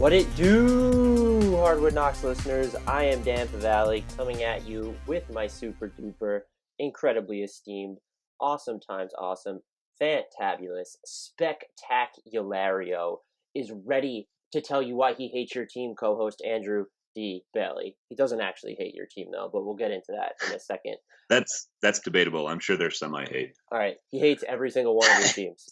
What it do, Hardwood Knocks listeners? I am Dan Favale coming at you with my super duper, incredibly esteemed, awesome times awesome, fantabulous, spectaculario is ready to tell you why he hates your team, co-host Andrew D. Bailey. He doesn't actually hate your team though, but we'll get into that in a second. That's debatable. I'm sure there's some I hate. All right, he hates every single one of your teams.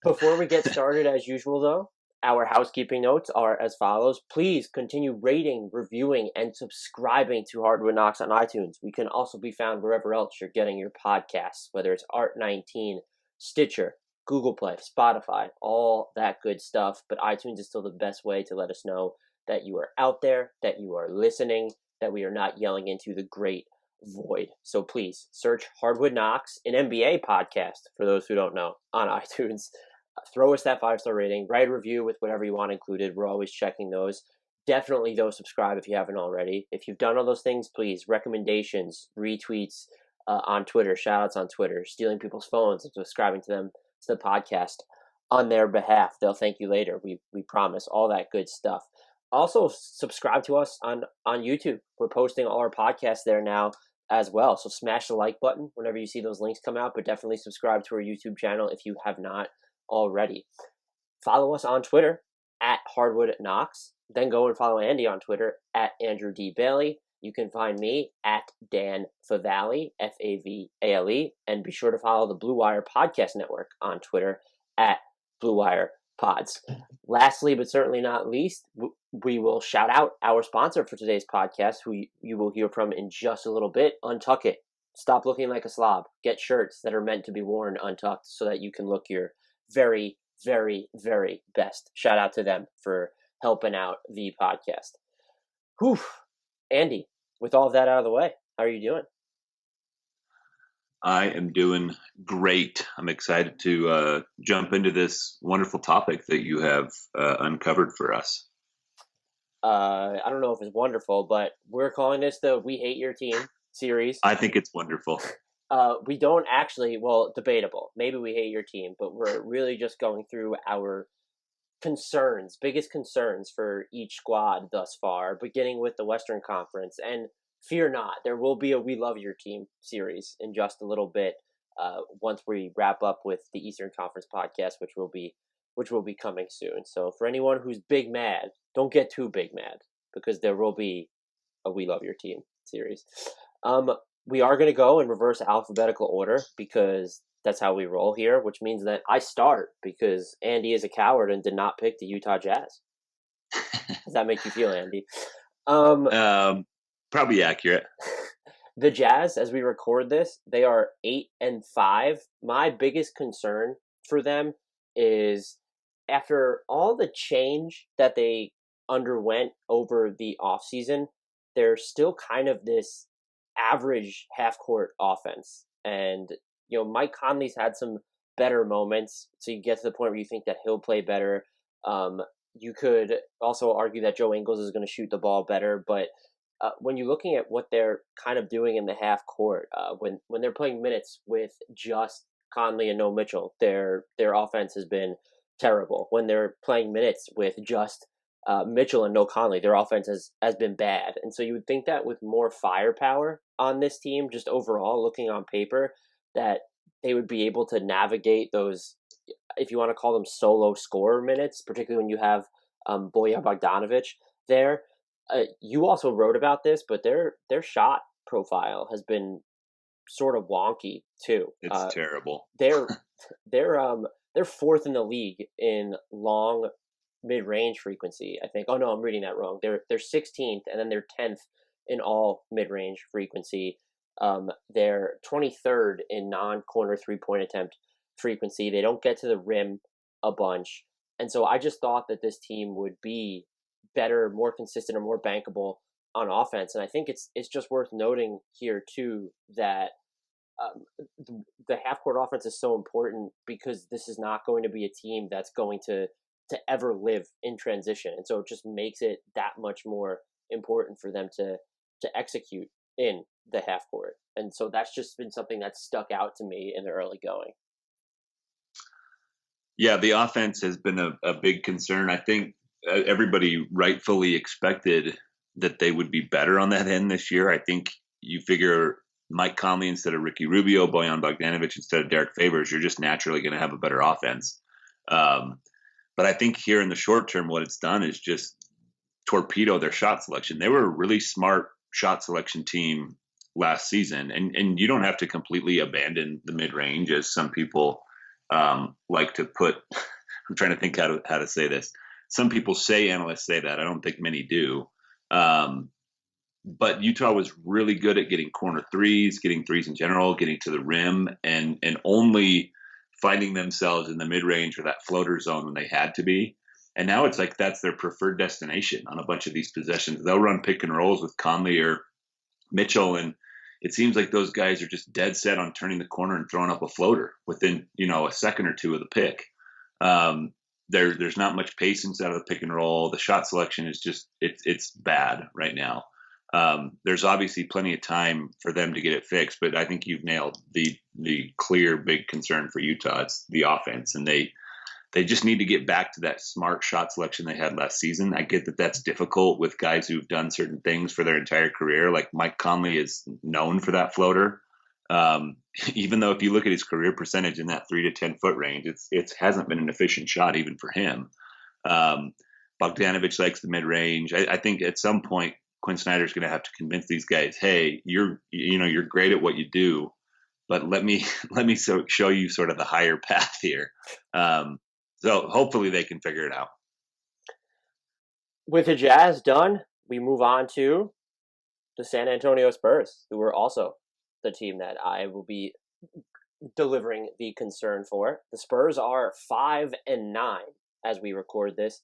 Before we get started, as usual though, our housekeeping notes are as follows. Please continue rating, reviewing, and subscribing to Hardwood Knocks on iTunes. We can also be found wherever else you're getting your podcasts, whether it's Art19, Stitcher, Google Play, Spotify, all that good stuff. But iTunes is still the best way to let us know that you are out there, that you are listening, that we are not yelling into the great void. So please search Hardwood Knocks, an NBA podcast, for those who don't know, on iTunes. Throw us that 5-star rating, write a review with whatever you want included. We're always checking those. Definitely, though, subscribe if you haven't already. If you've done all those things, please, recommendations, retweets on Twitter, shout-outs on Twitter, stealing people's phones and subscribing to them to the podcast on their behalf. They'll thank you later. We promise. All that good stuff. Also, subscribe to us on YouTube. We're posting all our podcasts there now as well. So smash the like button whenever you see those links come out, but definitely subscribe to our YouTube channel if you have not already. Follow us on Twitter at Hardwood Knocks. Then go and follow Andy on Twitter at Andrew D. Bailey. You can find me at Dan Favale, Favale, and be sure to follow the Blue Wire Podcast Network on Twitter at Blue Wire Pods. Lastly, but certainly not least, we will shout out our sponsor for today's podcast, who you will hear from in just a little bit. Untuck It. Stop looking like a slob. Get shirts that are meant to be worn untucked so that you can look your very, very, very best. Shout out to them for helping out the podcast. Whew. Andy, with all of that out of the way, how are you doing? I am doing great. I'm excited to jump into this wonderful topic that you have uncovered for us. I don't know if it's wonderful, but we're calling this the We Hate Your Team series. I think it's wonderful. We don't actually, well, debatable. Maybe we hate your team, but we're really just going through our concerns, biggest concerns for each squad thus far, beginning with the Western Conference. And fear not, there will be a We Love Your Team series in just a little bit once we wrap up with the Eastern Conference podcast, which will be coming soon. So for anyone who's big mad, don't get too big mad, because there will be a We Love Your Team series. We are going to go in reverse alphabetical order because that's how we roll here, which means that I start because Andy is a coward and did not pick the Utah Jazz. Does that make you feel, Andy? Probably accurate. The Jazz, as we record this, they are 8-5. My biggest concern for them is after all the change that they underwent over the offseason, they're still kind of this average half-court offense. And, Mike Conley's had some better moments, so you get to the point where you think that he'll play better. You could also argue that Joe Ingles is going to shoot the ball better, but when you're looking at what they're kind of doing in the half-court, when they're playing minutes with just Conley and no Mitchell, their offense has been terrible. When they're playing minutes with just Mitchell and no Conley, their offense has been bad. And so you would think that with more firepower on this team, just overall looking on paper, that they would be able to navigate those, if you want to call them solo scorer minutes, particularly when you have Bojan Bogdanovic there. You also wrote about this, but their shot profile has been sort of wonky too. It's terrible. They're fourth in the league in long mid-range frequency, I think. Oh no, I'm reading that wrong. They're 16th, and then they're 10th in all mid-range frequency. They're 23rd in non-corner three-point attempt frequency. They don't get to the rim a bunch, and so I just thought that this team would be better, more consistent, or more bankable on offense. And I think it's just worth noting here too that the half-court offense is so important because this is not going to be a team that's going to ever live in transition. And so it just makes it that much more important for them to execute in the half court. And so that's just been something that's stuck out to me in the early going. Yeah, the offense has been a big concern. I think everybody rightfully expected that they would be better on that end this year. I think you figure Mike Conley instead of Ricky Rubio, Bojan Bogdanovic instead of Derek Favors, you're just naturally going to have a better offense. But I think here in the short term, what it's done is just torpedo their shot selection. They were a really smart shot selection team last season, and you don't have to completely abandon the mid range as some people like to put. I'm trying to think how to say this. Some people say, analysts say that. I don't think many do. But Utah was really good at getting corner threes, getting threes in general, getting to the rim, and only finding themselves in the mid range or that floater zone when they had to be. And now it's like that's their preferred destination on a bunch of these possessions. They'll run pick and rolls with Conley or Mitchell, and it seems like those guys are just dead set on turning the corner and throwing up a floater within, a second or two of the pick. There's not much patience out of the pick and roll. The shot selection is just it's bad right now. There's obviously plenty of time for them to get it fixed, but I think you've nailed the clear big concern for Utah. It's the offense, and they just need to get back to that smart shot selection they had last season. I get that that's difficult with guys who've done certain things for their entire career. Like Mike Conley is known for that floater. Even though if you look at his career percentage in that 3 to 10 foot range, it hasn't been an efficient shot even for him. Bogdanovic likes the mid range. I think at some point Quinn Snyder's going to have to convince these guys, hey, you're great at what you do, but let me show you sort of the higher path here. So hopefully they can figure it out. With the Jazz done, we move on to the San Antonio Spurs, who are also the team that I will be delivering the concern for. The Spurs are 5-9 as we record this.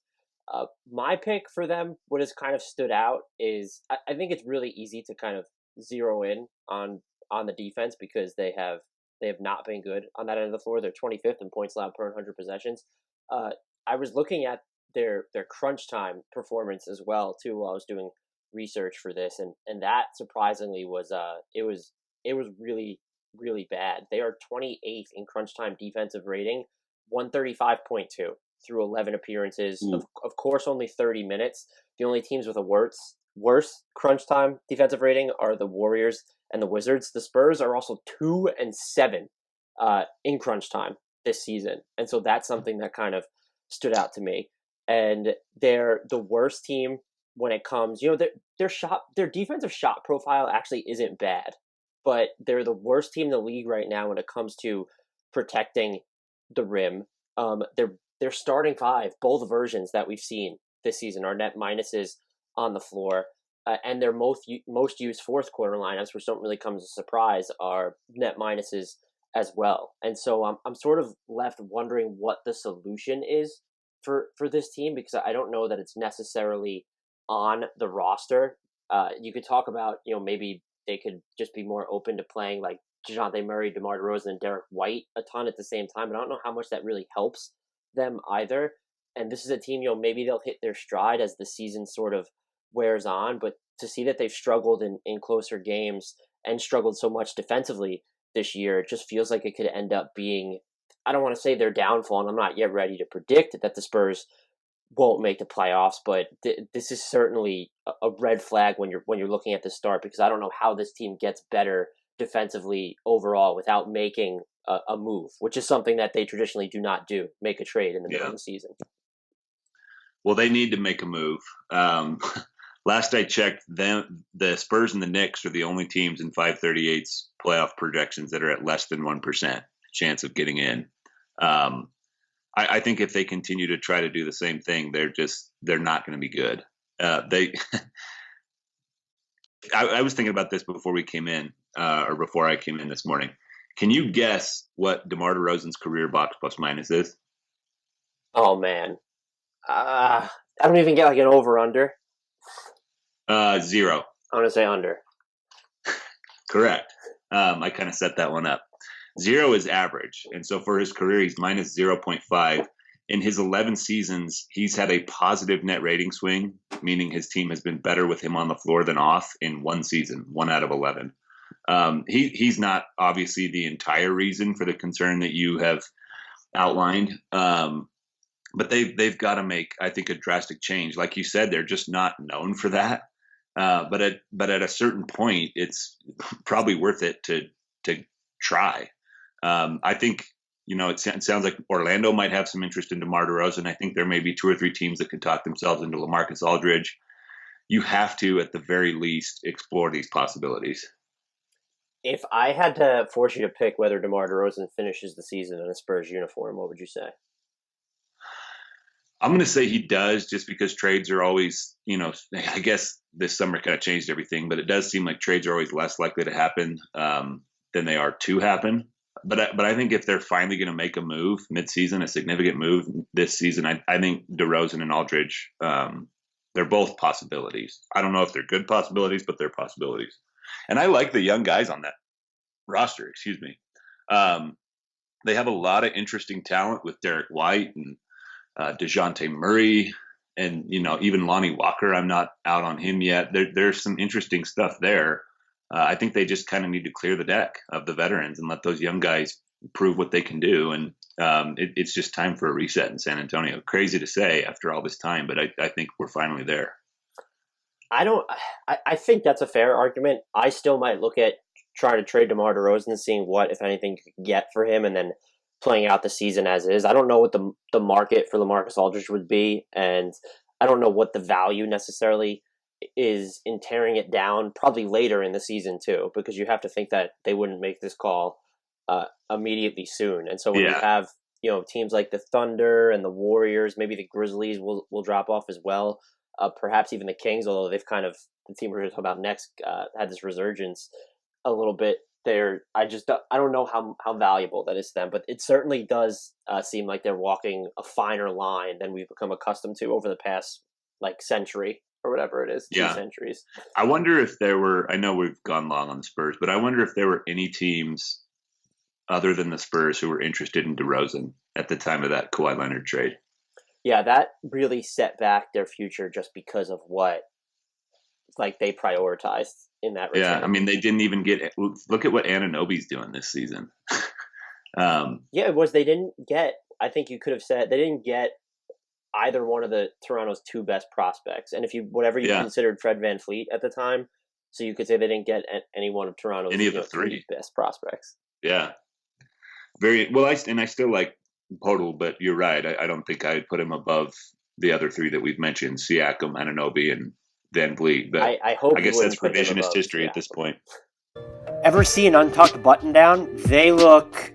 My pick for them, what has kind of stood out is I think it's really easy to kind of zero in on the defense because they have not been good on that end of the floor. They're 25th in points allowed per 100 possessions. I was looking at their crunch time performance as well too while I was doing research for this, and that surprisingly was it was really, really bad. They are 28th in crunch time defensive rating, 135.2 through 11 appearances. Of course, only 30 minutes. The only teams with a worse crunch time defensive rating are the Warriors and the Wizards. The Spurs are also 2-7 in crunch time this season, and so that's something that kind of stood out to me. And they're the worst team when it comes, their defensive shot profile actually isn't bad, but they're the worst team in the league right now when it comes to protecting the rim. Their starting five, both versions that we've seen this season, are net minuses on the floor, and their most used fourth quarter lineups, which don't really come as a surprise, are net minuses as well. And so I'm sort of left wondering what the solution is for this team, because I don't know that it's necessarily on the roster. You could talk about, maybe they could just be more open to playing like DeJounte Murray, DeMar DeRozan, and Derek White a ton at the same time. But I don't know how much that really helps them either. And this is a team, maybe they'll hit their stride as the season sort of wears on. But to see that they've struggled in closer games and struggled so much defensively this year, it just feels like it could end up being, I don't want to say their downfall, and I'm not yet ready to predict that the Spurs won't make the playoffs, but this is certainly a red flag when you're looking at the start, because I don't know how this team gets better defensively overall without making a move, which is something that they traditionally do not do, make a trade in the middle of the season. Well, they need to make a move. Last I checked, the Spurs and the Knicks are the only teams in 538's playoff projections that are at less than 1% chance of getting in. I think if they continue to try to do the same thing, they're not going to be good. I was thinking about this before we came in, or before I came in this morning. Can you guess what DeMar DeRozan's career box plus minus is? Oh man, I don't even get like an over under. 0. I'm gonna say under. Correct. I kind of set that one up. 0 is average, and so for his career, he's minus 0.5. In his 11 seasons, he's had a positive net rating swing, meaning his team has been better with him on the floor than off in one season, 1 out of 11. He's not obviously the entire reason for the concern that you have outlined, but they've got to make, I think, a drastic change. Like you said, they're just not known for that. But at a certain point, it's probably worth it to try. I think it sounds like Orlando might have some interest in DeMar DeRozan. I think there may be 2 or 3 teams that could talk themselves into LaMarcus Aldridge. You have to, at the very least, explore these possibilities. If I had to force you to pick whether DeMar DeRozan finishes the season in a Spurs uniform, what would you say? I'm going to say he does, just because trades are always, I guess this summer kind of changed everything, but it does seem like trades are always less likely to happen than they are to happen. But I think if they're finally going to make a move midseason, a significant move this season, I think DeRozan and Aldridge, they're both possibilities. I don't know if they're good possibilities, but they're possibilities. And I like the young guys on that roster. Excuse me. They have a lot of interesting talent with Derek White and DeJounte Murray, and even Lonnie Walker. I'm not out on him yet. There's some interesting stuff there. I think they just kind of need to clear the deck of the veterans and let those young guys prove what they can do. And it's just time for a reset in San Antonio. Crazy to say after all this time, but I think we're finally there. I think that's a fair argument. I still might look at trying to trade DeMar DeRozan and seeing what, if anything, you could get for him, and then playing out the season as is. I don't know what the market for LaMarcus Aldridge would be, and I don't know what the value necessarily is in tearing it down probably later in the season too, because you have to think that they wouldn't make this call immediately soon. And so when you have teams like the Thunder and the Warriors, maybe the Grizzlies will drop off as well, perhaps even the Kings, although they've kind of, the team we're going to talk about next, had this resurgence a little bit there. I don't know how valuable that is to them, but it certainly does seem like they're walking a finer line than we've become accustomed to over the past century or whatever it is, 2 centuries. I wonder if there were, I know we've gone long on the Spurs, but I wonder if there were any teams other than the Spurs who were interested in DeRozan at the time of that Kawhi Leonard trade. Yeah, that really set back their future just because of what they prioritized in that return. Yeah, I mean, they didn't even get, look at what Anunoby's doing this season. It was, they didn't get, I think you could have said, they didn't get either one of the Toronto's 2 best prospects. And if you, whatever you considered Fred VanVleet at the time, so you could say they didn't get any one of Toronto's any of the 3 best prospects. Yeah. Very well. I still like Podol, but you're right. I don't think I'd put him above the other 3 that we've mentioned: Siakam, Anunoby, and VanVleet. But I guess that's revisionist history at this point. Ever see an untucked button down? They look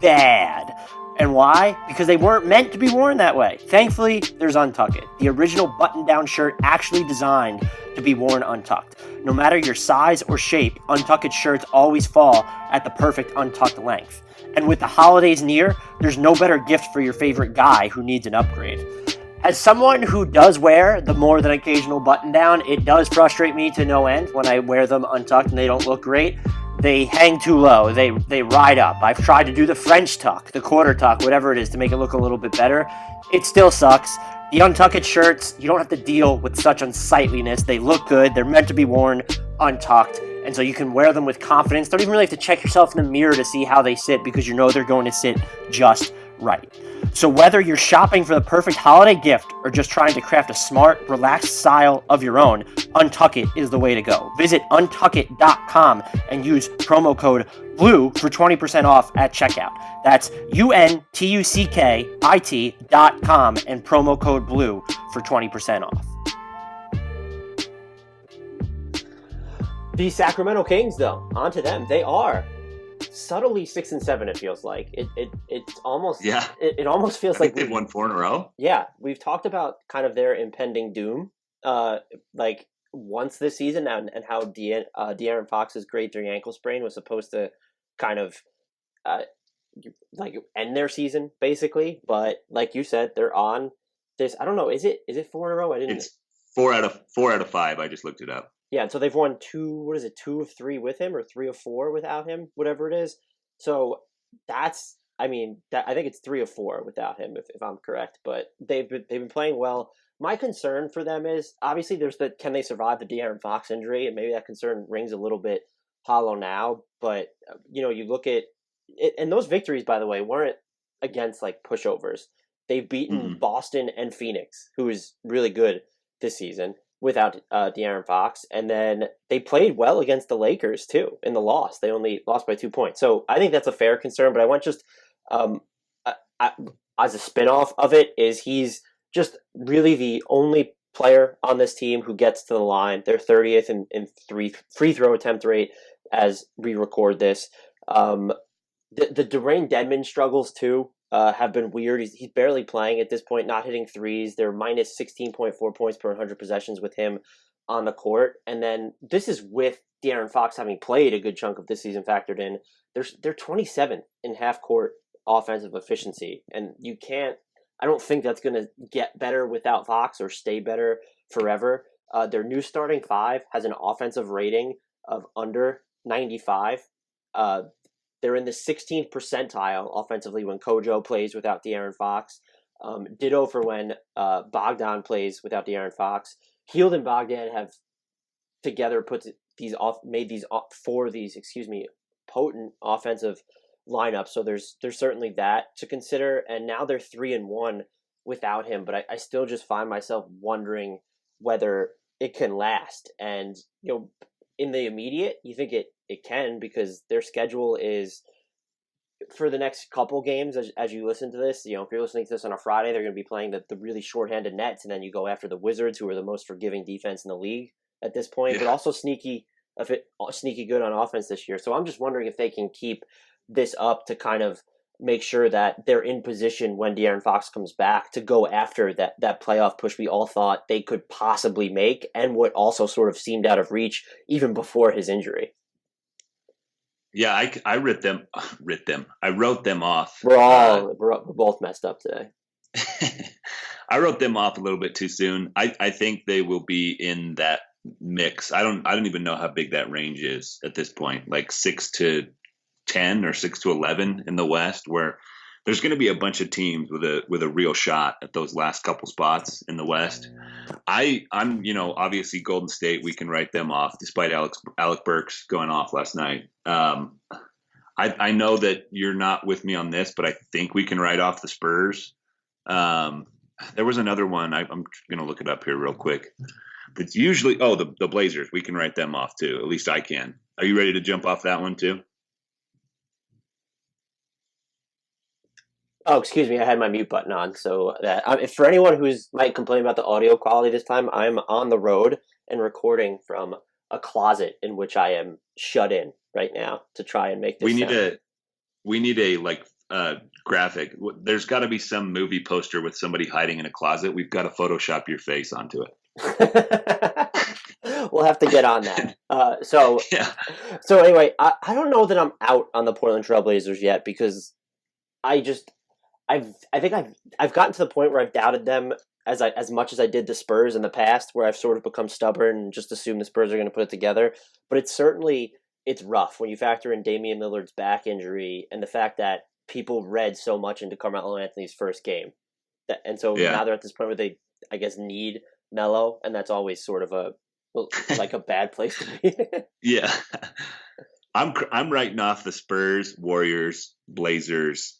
bad. And why? Because they weren't meant to be worn that way. Thankfully, there's Untuck It, the original button-down shirt actually designed to be worn untucked. No matter your size or shape, Untuck It shirts always fall at the perfect untucked length. And with the holidays near, there's no better gift for your favorite guy who needs an upgrade. As someone who does wear the more than occasional button-down, it does frustrate me to no end when I wear them untucked and they don't look great. They hang too low. They ride up. I've tried to do the French tuck, the quarter tuck, whatever it is, to make it look a little bit better. It still sucks. The Untucked shirts, you don't have to deal with such unsightliness. They look good. They're meant to be worn untucked. And so you can wear them with confidence. Don't even really have to check yourself in the mirror to see how they sit, because you know they're going to sit just right. So whether you're shopping for the perfect holiday gift or just trying to craft a smart, relaxed style of your own, Untuck It is the way to go. Visit untuckit.com and use promo code BLUE for 20% off at checkout. That's untuckit.com and promo code BLUE for 20% off. The Sacramento Kings, though, onto them. They are subtly 6-7. It feels like it's almost It almost feels like they've won 4 in a row. Yeah, we've talked about kind of their impending doom, once this season, and how De'Aaron Fox's great ankle sprain was supposed to kind of end their season basically. But like you said, they're on this. I don't know. Is it 4 in a row? It's 4 out of 5. I just looked it up. Yeah, and so they've won 2 of 3 with him, or 3 of 4 without him, whatever it is. So I think it's 3 of 4 without him, if I'm correct. But they've been playing well. My concern for them is, obviously, there's can they survive the De'Aaron Fox injury, and maybe that concern rings a little bit hollow now. But you look at it, and those victories, by the way, weren't against pushovers. They've beaten Mm-mm. Boston and Phoenix, who is really good this season without De'Aaron Fox, and then they played well against the Lakers too in the loss. They only lost by 2 points, so I think that's a fair concern. But I want just um, I, as a spinoff of it is he's just really the only player on this team who gets to the line. They're 30th in free throw attempt rate as we record this. The Dwayne Dedmon struggles too have been weird. He's barely playing at this point, not hitting threes. They're minus 16.4 points per 100 possessions with him on the court. And then this is with De'Aaron Fox having played a good chunk of this season factored in. They're 27th in half court offensive efficiency, and you can't. I don't think that's going to get better without Fox or stay better forever. Their new starting five has an offensive rating of under 95. They're in the 16th percentile offensively when Kojo plays without De'Aaron Fox. Ditto for when Bogdan plays without De'Aaron Fox. Hield and Bogdan have together made these potent offensive lineups. So there's certainly that to consider. And now they're 3-1 without him. But I still just find myself wondering whether it can last. And in the immediate, you think it can, because their schedule is for the next couple games. As you listen to this, if you're listening to this on a Friday, they're going to be playing the really shorthanded Nets, and then you go after the Wizards, who are the most forgiving defense in the league at this point, but also sneaky good on offense this year. So I'm just wondering if they can keep this up to kind of make sure that they're in position when De'Aaron Fox comes back to go after that playoff push we all thought they could possibly make, and what also sort of seemed out of reach even before his injury. Yeah, I wrote them. I wrote them off. We're both messed up today. I wrote them off a little bit too soon. I think they will be in that mix. I don't even know how big that range is at this point, like 6 to 10 or 6 to 11 in the West, where there's going to be a bunch of teams with a real shot at those last couple spots in the West. I'm obviously Golden State, we can write them off despite Alec Burks going off last night. I know that you're not with me on this, but I think we can write off the Spurs. There was another one. I'm going to look it up here real quick. It's usually the Blazers. We can write them off too. At least I can. Are you ready to jump off that one too? Oh, excuse me. I had my mute button on. So that if for anyone who's might complain about the audio quality this time, I'm on the road and recording from a closet in which I am shut in right now to try and make this. We need a graphic. There's got to be some movie poster with somebody hiding in a closet. We've got to Photoshop your face onto it. We'll have to get on that. So anyway, I don't know that I'm out on the Portland Trailblazers yet, because I think I've gotten to the point where I've doubted them as much as I did the Spurs in the past, where I've sort of become stubborn and just assume the Spurs are going to put it together. But it's rough when you factor in Damian Lillard's back injury and the fact that people read so much into Carmelo Anthony's first game. Now they're at this point where they, I guess, need Melo, and that's always sort of a bad place to be. Yeah. I'm writing off the Spurs, Warriors, Blazers,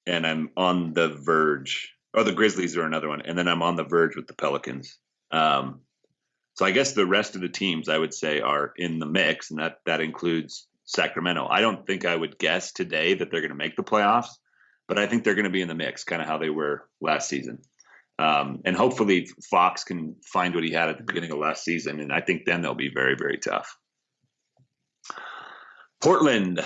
and I'm on the verge. Oh, the Grizzlies are another one. And then I'm on the verge with the Pelicans. So I guess the rest of the teams, I would say, are in the mix, and that includes Sacramento. I don't think I would guess today that they're going to make the playoffs, but I think they're going to be in the mix, kind of how they were last season. And hopefully Fox can find what he had at the beginning of last season, and I think then they'll be very, very tough. Portland.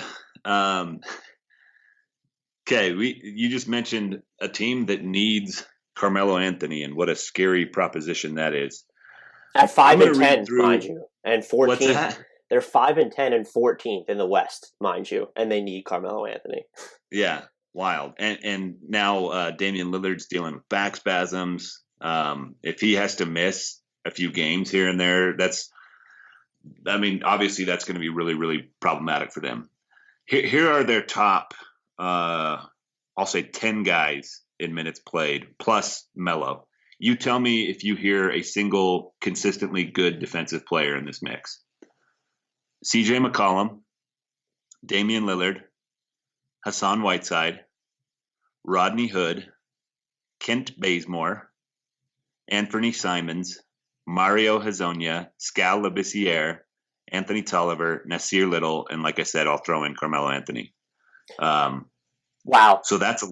Okay, you just mentioned a team that needs Carmelo Anthony, and what a scary proposition that is. At 5-10, mind you, and 14th. What's that? They're 5-10 and 14th in the West, mind you, and they need Carmelo Anthony. Yeah, wild. And now Damian Lillard's dealing with back spasms. If he has to miss a few games here and there, obviously that's going to be really, really problematic for them. Here are their top, I'll say 10 guys in minutes played, plus Melo. You tell me if you hear a single consistently good defensive player in this mix. CJ McCollum, Damian Lillard, Hassan Whiteside, Rodney Hood, Kent Bazemore, Anthony Simons, Mario Hazonia, Scal Labissiere, Anthony Tolliver, Nasir Little, and like I said, I'll throw in Carmelo Anthony. Wow. So that's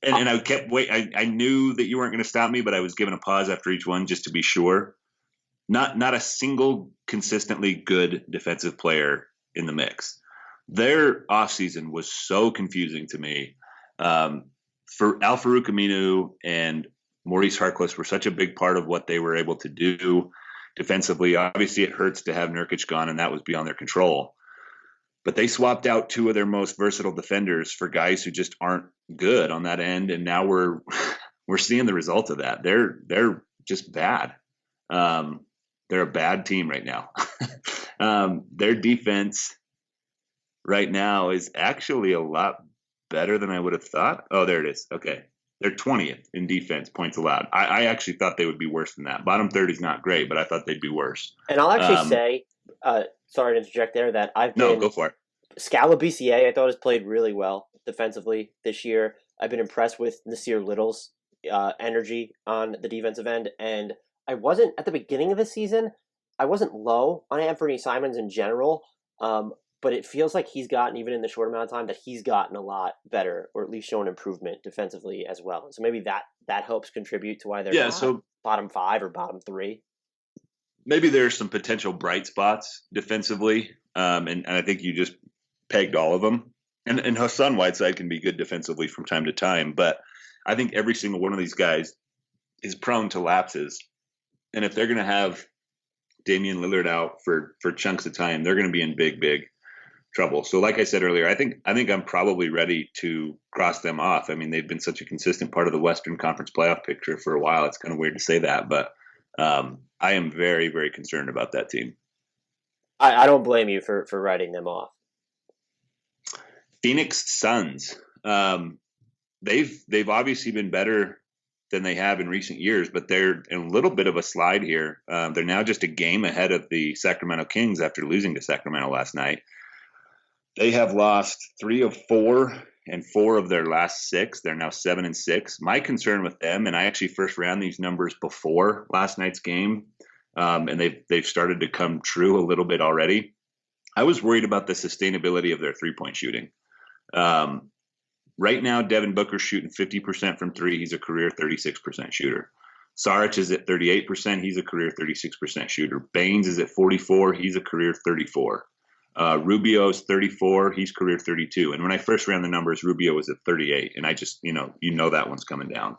and I kept I knew that you weren't going to stop me, but I was giving a pause after each one just to be sure. Not a single consistently good defensive player in the mix. Their offseason was so confusing to me. For Al-Farouq Aminu and Maurice Harkless were such a big part of what they were able to do defensively. Obviously, it hurts to have Nurkic gone, and that was beyond their control. But they swapped out two of their most versatile defenders for guys who just aren't good on that end, and now we're seeing the result of that. They're just bad. They're a bad team right now. Their defense right now is actually a lot better than I would have thought. Oh, there it is. Okay. They're 20th in defense points allowed. I actually thought they would be worse than that. Bottom 30 is not great, but I thought they'd be worse. And I'll actually say, sorry to interject there, that No, go for it. Scala BCA, I thought, has played really well defensively this year. I've been impressed with Nasir Little's energy on the defensive end. And I wasn't, at the beginning of the season, I wasn't low on Anthony Simons in general. But it feels like he's gotten, even in the short amount of time, that he's gotten a lot better, or at least shown improvement defensively as well. So maybe that helps contribute to why they're not bottom 5 or bottom 3. Maybe there's some potential bright spots defensively, and I think you just pegged all of them. And Hassan Whiteside can be good defensively from time to time, but I think every single one of these guys is prone to lapses. And if they're going to have Damian Lillard out for chunks of time, they're going to be in big trouble. So like I said earlier, I think I'm probably ready to cross them off. I mean, they've been such a consistent part of the Western Conference playoff picture for a while. It's kind of weird to say that, but I am very, very concerned about that team. I don't blame you for writing them off. Phoenix Suns. They've obviously been better than they have in recent years, but they're in a little bit of a slide here. They're now just a game ahead of the Sacramento Kings after losing to Sacramento last night. They have lost 3 of 4 and 4 of their last 6. They're now 7-6. My concern with them, and I actually first ran these numbers before last night's game, and they've started to come true a little bit already. I was worried about the sustainability of their three-point shooting. Right now, Devin Booker's shooting 50% from 3. He's a career 36% shooter. Saric is at 38%. He's a career 36% shooter. Baines is at 44. He's a career 34. Rubio's 34. He's career 32. And when I first ran the numbers, Rubio was at 38. And I just, that one's coming down.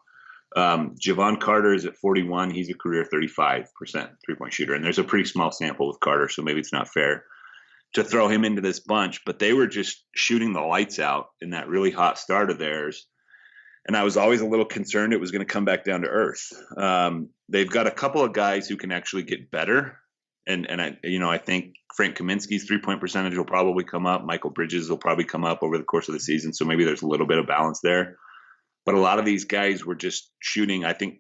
Javon Carter is at 41. He's a career 35% three-point shooter. And there's a pretty small sample with Carter, so maybe it's not fair to throw him into this bunch. But they were just shooting the lights out in that really hot start of theirs. And I was always a little concerned it was going to come back down to earth. They've got a couple of guys who can actually get better. And I think Frank Kaminsky's three-point percentage will probably come up. Michael Bridges will probably come up over the course of the season. So maybe there's a little bit of balance there. But a lot of these guys were just shooting, I think,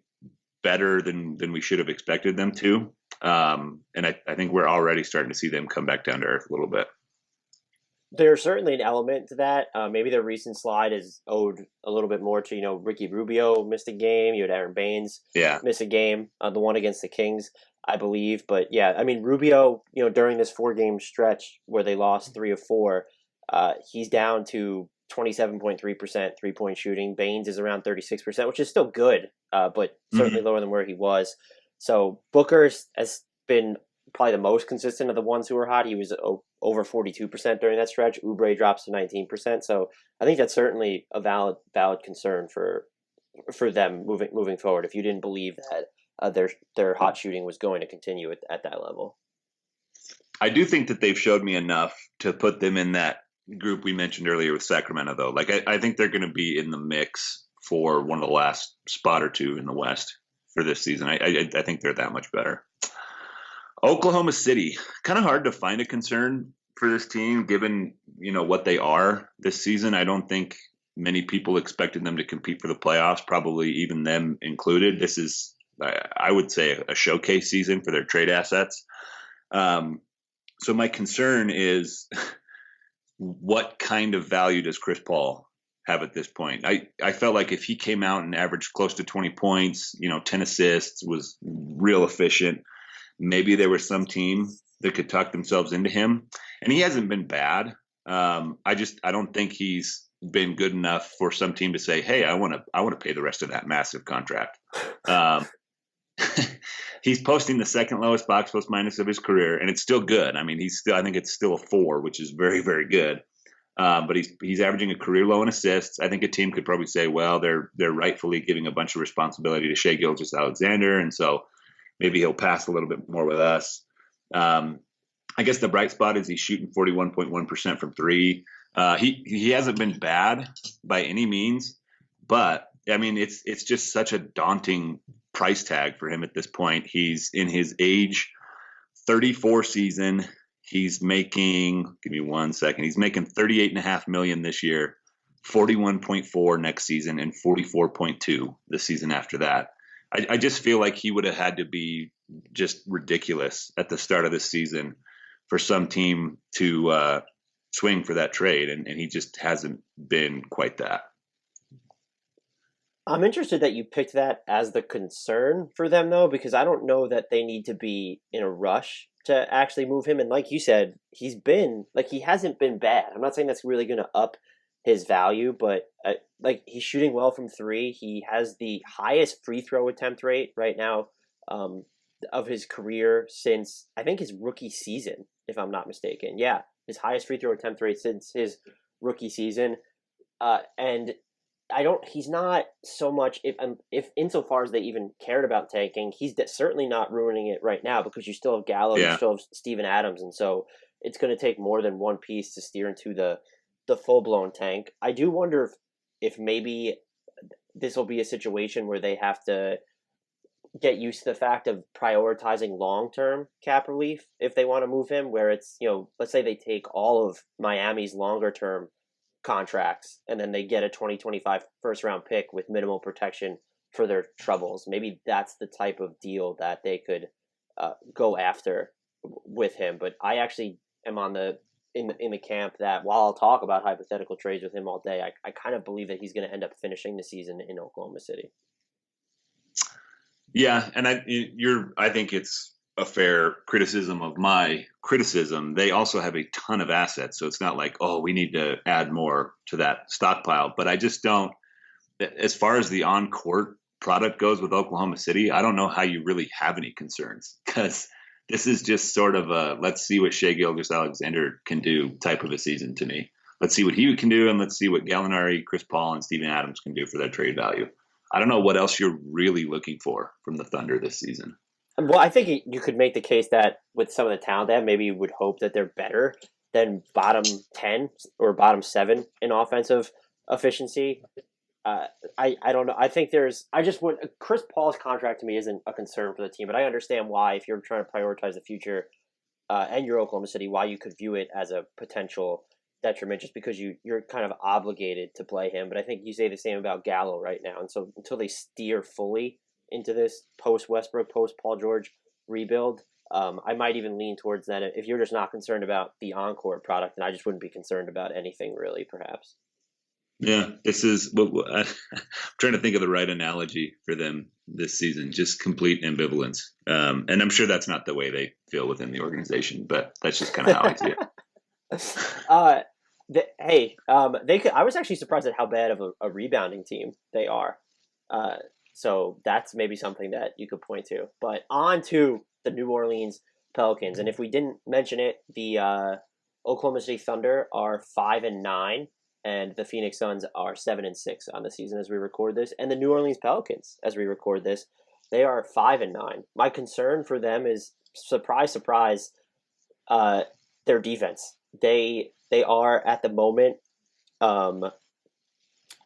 better than we should have expected them to. And I think we're already starting to see them come back down to earth a little bit. There's certainly an element to that. Maybe their recent slide is owed a little bit more to, Ricky Rubio missed a game. You had Aaron Baines miss a game, the one against the Kings, I believe. But yeah, I mean, Rubio, during this 4-game stretch where they lost 3 of 4, he's down to 27.3% three-point shooting. Baines is around 36%, which is still good, but certainly lower than where he was. So Booker has been probably the most consistent of the ones who are hot. He was over 42% during that stretch. Oubre drops to 19%. So I think that's certainly a valid concern for them moving forward. If you didn't believe that their hot shooting was going to continue at that level, I do think that they've showed me enough to put them in that group we mentioned earlier with Sacramento, though. Like I think they're going to be in the mix for one of the last spot or two in the West for this season. I think they're that much better. Oklahoma City, kind of hard to find a concern for this team given, what they are this season. I don't think many people expected them to compete for the playoffs, probably even them included. This is, I would say, a showcase season for their trade assets. So my concern is what kind of value does Chris Paul have at this point. I felt like if he came out and averaged close to 20 points, 10 assists, was real efficient, maybe there was some team that could tuck themselves into him. And he hasn't been bad. I don't think he's been good enough for some team to say, "Hey, I want to pay the rest of that massive contract." Um, he's posting the second lowest box plus minus of his career, and it's still good. I mean, I think it's still a 4, which is very, very good. But he's averaging a career low in assists. I think a team could probably say, well, they're rightfully giving a bunch of responsibility to Shai Gilgeous-Alexander, and so maybe he'll pass a little bit more with us. I guess the bright spot is he's shooting 41.1% from three. He hasn't been bad by any means, but I mean it's just such a daunting price tag for him at this point. He's in his age 34 season. He's making, give me 1 second. He's making $38.5 million this year, 41.4 next season, and 44.2 the season after that. I just feel like he would have had to be just ridiculous at the start of this season for some team to swing for that trade, and he just hasn't been quite that. I'm interested that you picked that as the concern for them, though, because I don't know that they need to be in a rush to actually move him. And like you said, he hasn't been bad. I'm not saying that's really going to up his value, but he's shooting well from three. He has the highest free throw attempt rate right now of his career since, I think, his rookie season, if I'm not mistaken. Yeah, his highest free throw attempt rate since his rookie season. And he's not so much, if insofar as they even cared about tanking, he's certainly not ruining it right now, because you still have Gallo, you still have Steven Adams, and so it's going to take more than one piece to steer into the full-blown tank. I do wonder if maybe this will be a situation where they have to get used to the fact of prioritizing long-term cap relief if they want to move him, where it's, let's say they take all of Miami's longer-term contracts and then they get a 2025 first round pick with minimal protection for their troubles. Maybe that's the type of deal that they could go after with him. But I actually am in the camp that, while I'll talk about hypothetical trades with him all day, I kind of believe that he's going to end up finishing the season in Oklahoma City. Yeah, and I think it's a fair criticism of my criticism. They also have a ton of assets, so it's not like, oh, we need to add more to that stockpile. But I just don't, as far as the on-court product goes with Oklahoma City, I don't know how you really have any concerns, because this is just sort of a let's see what Shai Gilgeous-Alexander can do type of a season to me. Let's see what he can do, and let's see what Gallinari, Chris Paul, and Steven Adams can do for their trade value. I don't know what else you're really looking for from the Thunder this season. Well, I think you could make the case that with some of the talent they have, maybe you would hope that they're better than bottom 10 or bottom 7 in offensive efficiency. I don't know. I think Chris Paul's contract to me isn't a concern for the team, but I understand why, if you're trying to prioritize the future and you're Oklahoma City, why you could view it as a potential detriment, just because you're kind of obligated to play him. But I think you say the same about Gallo right now. And so until they steer fully into this post-Westbrook, post-Paul George rebuild, I might even lean towards that. If you're just not concerned about the on-court product, then I just wouldn't be concerned about anything really, perhaps. Yeah, this is I'm trying to think of the right analogy for them this season. Just complete ambivalence. And I'm sure that's not the way they feel within the organization, but that's just kind of how I see it. I was actually surprised at how bad of a rebounding team they are. So that's maybe something that you could point to. But on to the New Orleans Pelicans. And if we didn't mention it, the Oklahoma City Thunder are 5-9, and the Phoenix Suns are 7-6 on the season as we record this. And the New Orleans Pelicans, as we record this, they are 5-9. My concern for them is, surprise, surprise, their defense. They are at the moment,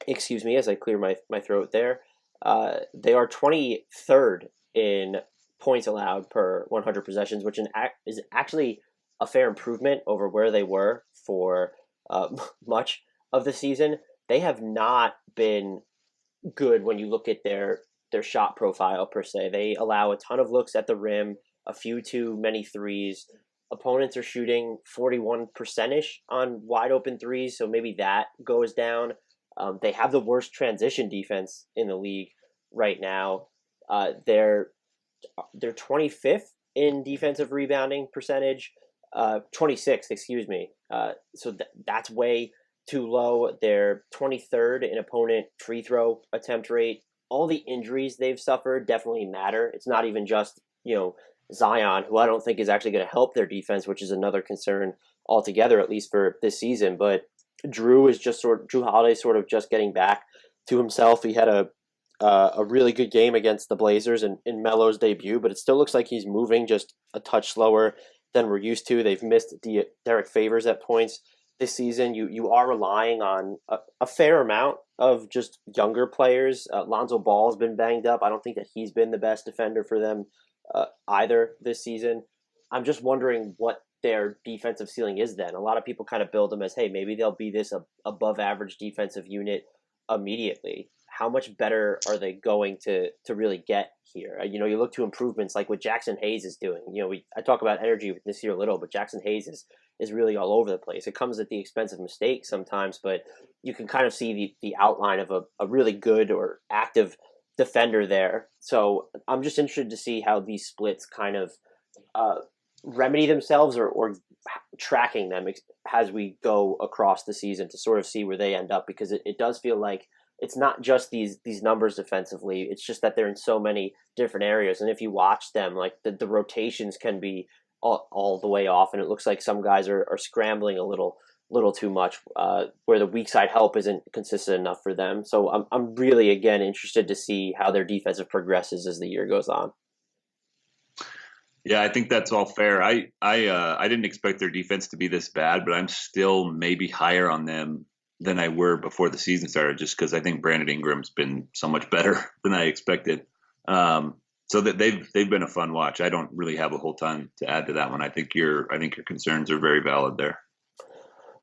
excuse me as I clear my throat there, they are 23rd in points allowed per 100 possessions, which is actually a fair improvement over where they were for much of the season. They have not been good when you look at their shot profile per se. They allow a ton of looks at the rim, a few too many threes. Opponents are shooting 41%-ish on wide open threes, so maybe that goes down They have the worst transition defense in the league right now. They're 25th in defensive rebounding percentage, 26th, excuse me. So that's way too low. They're 23rd in opponent free throw attempt rate. All the injuries they've suffered definitely matter. It's not even just, Zion, who I don't think is actually going to help their defense, which is another concern altogether, at least for this season. But Drew Holiday sort of just getting back to himself. He had a really good game against the Blazers in Melo's debut, but it still looks like he's moving just a touch slower than we're used to. They've missed Derek Favors at points this season. You are relying on a fair amount of just younger players. Lonzo Ball's been banged up. I don't think that he's been the best defender for them either this season. I'm just wondering what their defensive ceiling is then. A lot of people kind of build them as, hey, maybe they'll be this above average defensive unit immediately. How much better are they going to really get here? You look to improvements like what Jackson Hayes is doing. I talk about energy this year a little, but Jackson Hayes is really all over the place. It comes at the expense of mistakes sometimes, but you can kind of see the outline of a really good or active defender there. So I'm just interested to see how these splits kind of remedy themselves or tracking them as we go across the season to sort of see where they end up, because it does feel like it's not just these numbers defensively. It's just that they're in so many different areas. And if you watch them, like the rotations can be all the way off. And it looks like some guys are scrambling a little too much, where the weak side help isn't consistent enough for them. So I'm really, again, interested to see how their defensive progresses as the year goes on. Yeah, I think that's all fair. I didn't expect their defense to be this bad, but I'm still maybe higher on them than I were before the season started, just because I think Brandon Ingram's been so much better than I expected. So that they've been a fun watch. I don't really have a whole ton to add to that one. I think your concerns are very valid there.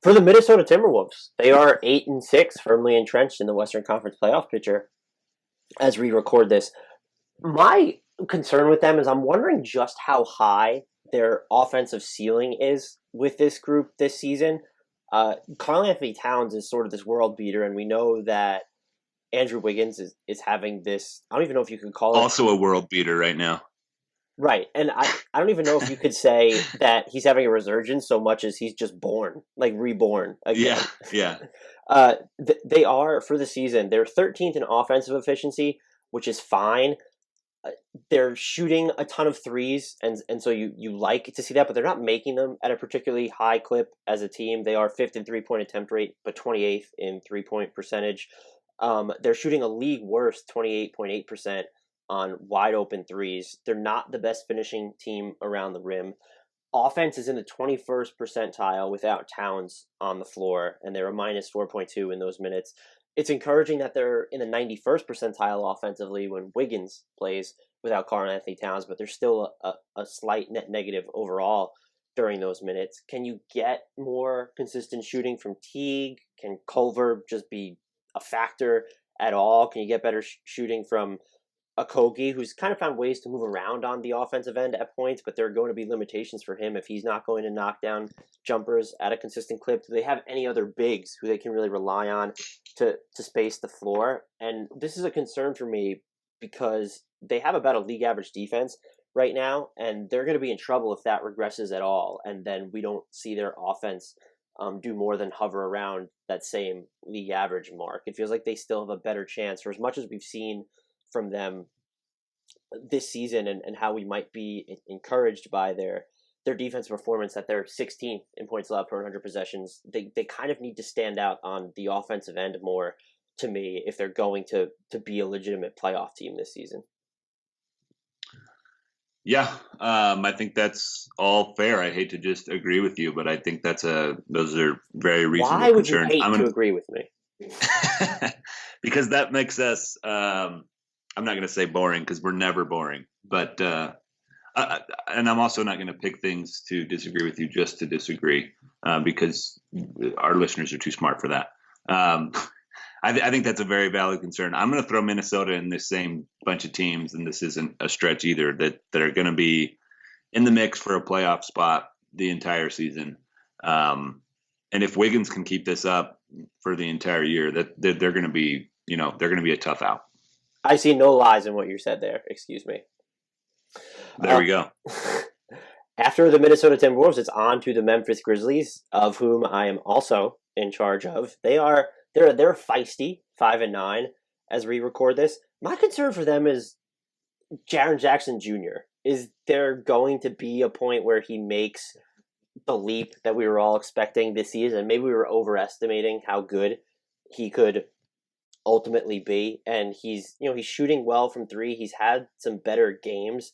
For the Minnesota Timberwolves, they are 8-6, firmly entrenched in the Western Conference playoff picture as we record this. My concern with them is I'm wondering just how high their offensive ceiling is with this group this season. Karl-Anthony Towns is sort of this world beater, and we know that Andrew Wiggins is having this, I don't even know if you could call it. Also a world beater right now. Right, and I don't even know if you could say that he's having a resurgence so much as he's just reborn again. Yeah. They are, for the season, they're 13th in offensive efficiency, which is fine. They're shooting a ton of threes, and so you like to see that, but they're not making them at a particularly high clip as a team. They are 5th in three-point attempt rate, but 28th in three-point percentage. They're shooting a league worst 28.8% on wide open threes. They're not the best finishing team around the rim. Offense is in the 21st percentile without Towns on the floor, and they're a minus 4.2 in those minutes. It's encouraging that they're in the 91st percentile offensively when Wiggins plays without Karl-Anthony Towns, but they're still a slight net negative overall during those minutes. Can you get more consistent shooting from Teague? Can Culver just be a factor at all? Can you get better shooting from Okogie, who's kind of found ways to move around on the offensive end at points, but there are going to be limitations for him if he's not going to knock down jumpers at a consistent clip? Do they have any other bigs who they can really rely on to space the floor? And this is a concern for me because they have about a league average defense right now, and they're going to be in trouble if that regresses at all, and then we don't see their offense do more than hover around that same league average mark. It feels like they still have a better chance, for as much as we've seen from them this season and how we might be encouraged by their defense performance, that they're 16th in points allowed per 100 possessions. They kind of need to stand out on the offensive end more, to me, if they're going to be a legitimate playoff team this season. Yeah, I think that's all fair. I hate to just agree with you, but I think those are very reasonable Why would concerns. you hate to agree with me? Because that makes us I'm not going to say boring, because we're never boring, but and I'm also not going to pick things to disagree with you just to disagree, because our listeners are too smart for that. I think that's a very valid concern. I'm going to throw Minnesota in this same bunch of teams, and this isn't a stretch either, that are going to be in the mix for a playoff spot the entire season. And if Wiggins can keep this up for the entire year, that they're going to be, they're going to be a tough out. I see no lies in what you said there. Excuse me. There we go. After the Minnesota Timberwolves, it's on to the Memphis Grizzlies, of whom I am also in charge of. They're feisty, 5-9 as we record this. My concern for them is Jaren Jackson Jr. Is there going to be a point where he makes the leap that we were all expecting this season? Maybe we were overestimating how good he could ultimately be, and he's shooting well from three. He's had some better games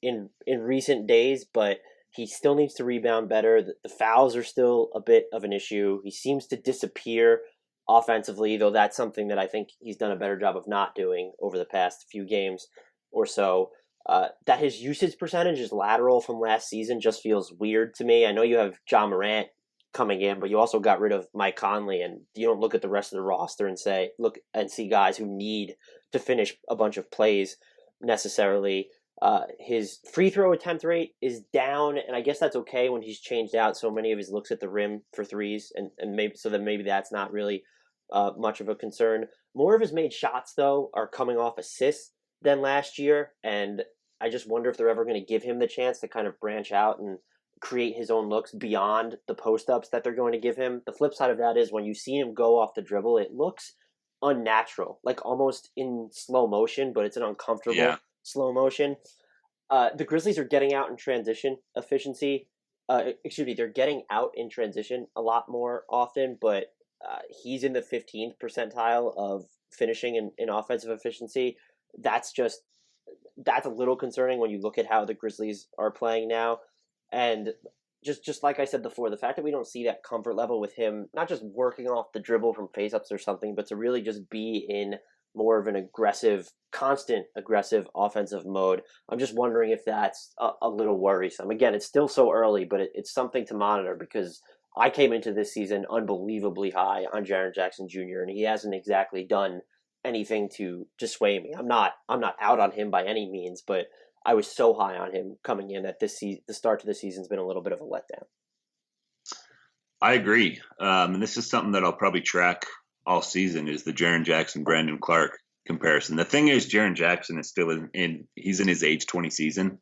in recent days, but he still needs to rebound better. The fouls are still a bit of an issue. He seems to disappear offensively, though that's something that I think he's done a better job of not doing over the past few games or so. That his usage percentage is lateral from last season just feels weird to me. I know you have John Morant coming in, but you also got rid of Mike Conley, and you don't look at the rest of the roster and see guys who need to finish a bunch of plays necessarily. His free throw attempt rate is down, and I guess that's okay when he's changed out so many of his looks at the rim for threes, and maybe that's not really much of a concern. More of his made shots, though, are coming off assists than last year, and I just wonder if they're ever going to give him the chance to kind of branch out and create his own looks beyond the post-ups that they're going to give him. The flip side of that is when you see him go off the dribble, it looks unnatural, like almost in slow motion, but it's an uncomfortable slow motion. The Grizzlies are getting out in transition efficiency. They're getting out in transition a lot more often, but he's in the 15th percentile of finishing in offensive efficiency. That's a little concerning when you look at how the Grizzlies are playing now. And just like I said before, the fact that we don't see that comfort level with him, not just working off the dribble from face-ups or something, but to really just be in more of an constant aggressive offensive mode. I'm just wondering if that's a little worrisome. Again, it's still so early, but it's something to monitor because I came into this season unbelievably high on Jaren Jackson Jr., and he hasn't exactly done anything to sway me. I'm not out on him by any means, but I was so high on him coming in that the start to the season's been a little bit of a letdown. I agree. And this is something that I'll probably track all season is the Jaren Jackson, Brandon Clark comparison. The thing is, Jaren Jackson is still he's in his age 20 season.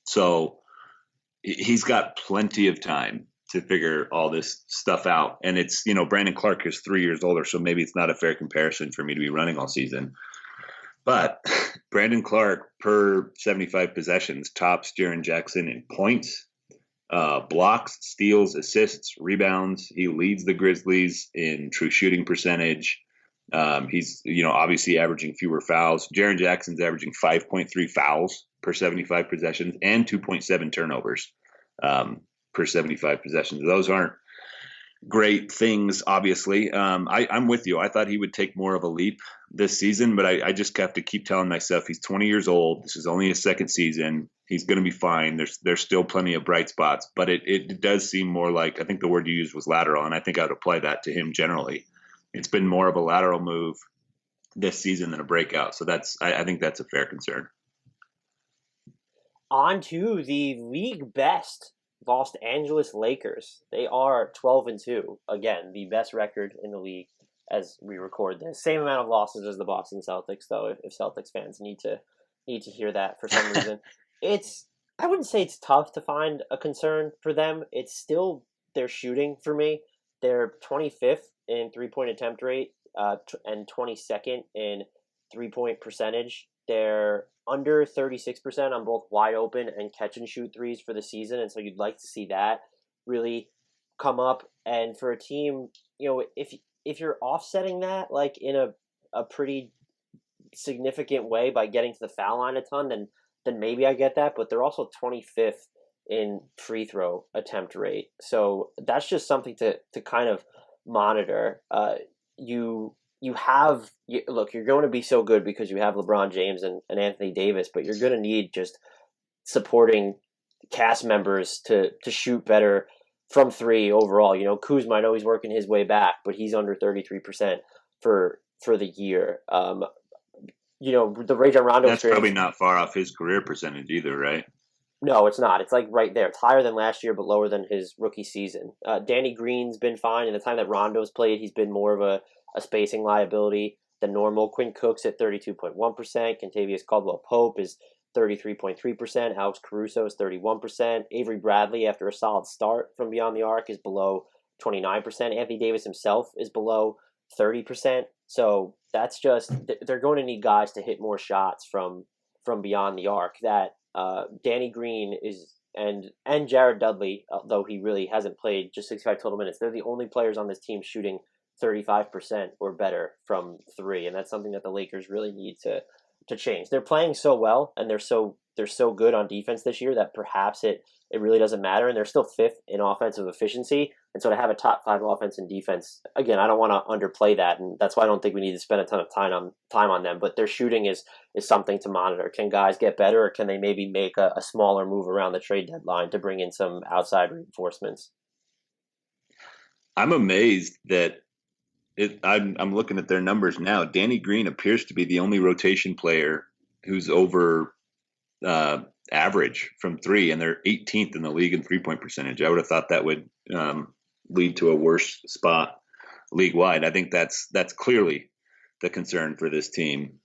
So he's got plenty of time to figure all this stuff out. And it's, Brandon Clark is 3 years older, so maybe it's not a fair comparison for me to be running all season. But Brandon Clark, per 75 possessions, tops Jaren Jackson in points, blocks, steals, assists, rebounds. He leads the Grizzlies in true shooting percentage. He's, obviously averaging fewer fouls. Jaren Jackson's averaging 5.3 fouls per 75 possessions and 2.7 turnovers per 75 possessions. Those aren't great things, obviously. I'm with you. I thought he would take more of a leap this season, but I just have to keep telling myself he's 20 years old. This is only his second season. He's going to be fine. There's still plenty of bright spots, but it does seem more like, I think the word you used was lateral, and I think I would apply that to him generally. It's been more of a lateral move this season than a breakout. So I think that's a fair concern. On to the league best Los Angeles Lakers. They are 12-2. Again, the best record in the league as we record this. Same amount of losses as the Boston Celtics, though, if Celtics fans need to hear that for some reason. I wouldn't say it's tough to find a concern for them. It's still their shooting for me. They're 25th in three-point attempt rate and 22nd in three-point percentage. They're under 36% on both wide open and catch and shoot threes for the season, and so you'd like to see that really come up. And for a team, if you're offsetting that like in a pretty significant way by getting to the foul line a ton, then maybe I get that. But they're also 25th in free throw attempt rate, so that's just something to kind of monitor. Look, you're going to be so good because you have LeBron James and Anthony Davis, but you're going to need just supporting cast members to shoot better from three overall. Kuzma, I know he's working his way back, but he's under 33% for the year. The Rajon Rondo That's probably not far off his career percentage either, right? No, it's not. It's like right there. It's higher than last year, but lower than his rookie season. Danny Green's been fine. In the time that Rondo's played, he's been more of a spacing liability than normal. Quinn Cook's at 32.1%. Contavious Caldwell Pope is 33.3%. Alex Caruso is 31%. Avery Bradley, after a solid start from beyond the arc, is below 29%. Anthony Davis himself is below 30%. So that's just, they're going to need guys to hit more shots from beyond the arc. That Danny Green is and Jared Dudley, though he really hasn't played just 65 total minutes, they're the only players on this team shooting 35% or better from three, and that's something that the Lakers really need to change. They're playing so well, and they're so good on defense this year that perhaps it really doesn't matter, and they're still fifth in offensive efficiency. And so to have a top five offense and defense, again, I don't want to underplay that, and that's why I don't think we need to spend a ton of time on them. But their shooting is something to monitor. Can guys get better, or can they maybe make a smaller move around the trade deadline to bring in some outside reinforcements? I'm amazed that I'm looking at their numbers now. Danny Green appears to be the only rotation player who's over average from three, and they're 18th in the league in 3-point percentage. I would have thought that would lead to a worse spot league wide. I think that's clearly the concern for this team.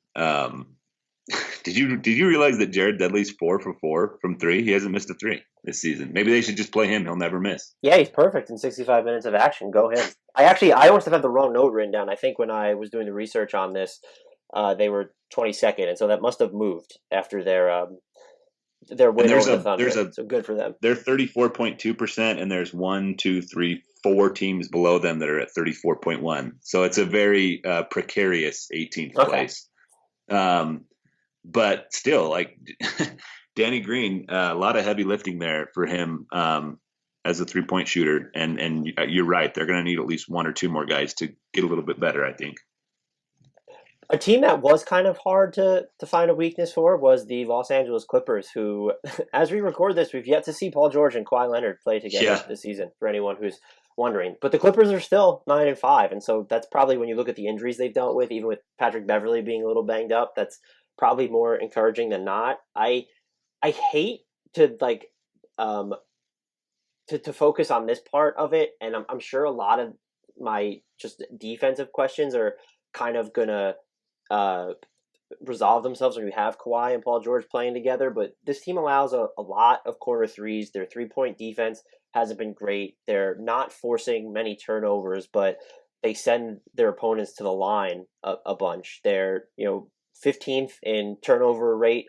Did you realize that Jared Dudley's 4 for 4 from three? He hasn't missed a three this season. Maybe they should just play him. He'll never miss. Yeah, he's perfect in 65 minutes of action. Go him. I almost have had the wrong note written down. I think when I was doing the research on this, they were 22nd, and so that must have moved after their win over the Thunder. So good for them. They're 34.2%, and there's 1, 2, 3, 4 teams below them that are at 34.1. So it's a very precarious 18th place. But still, like Danny Green, a lot of heavy lifting there for him as a 3-point shooter. And you're right, they're going to need at least 1 or 2 more guys to get a little bit better, I think. A team that was kind of hard to find a weakness for was the Los Angeles Clippers, who, as we record this, we've yet to see Paul George and Kawhi Leonard play together this season, for anyone who's wondering. But the Clippers are still 9-5, and so that's probably, when you look at the injuries they've dealt with, even with Patrick Beverley being a little banged up, that's probably more encouraging than not. I hate to to focus on this part of it, and I'm sure a lot of my just defensive questions are kind of gonna resolve themselves when you have Kawhi and Paul George playing together. But this team allows a lot of corner threes. Their 3-point defense hasn't been great. They're not forcing many turnovers, but they send their opponents to the line a bunch. They're 15th in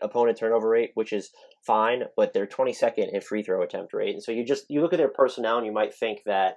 opponent turnover rate, which is fine, but they're 22nd in free throw attempt rate. And so you look at their personnel and you might think that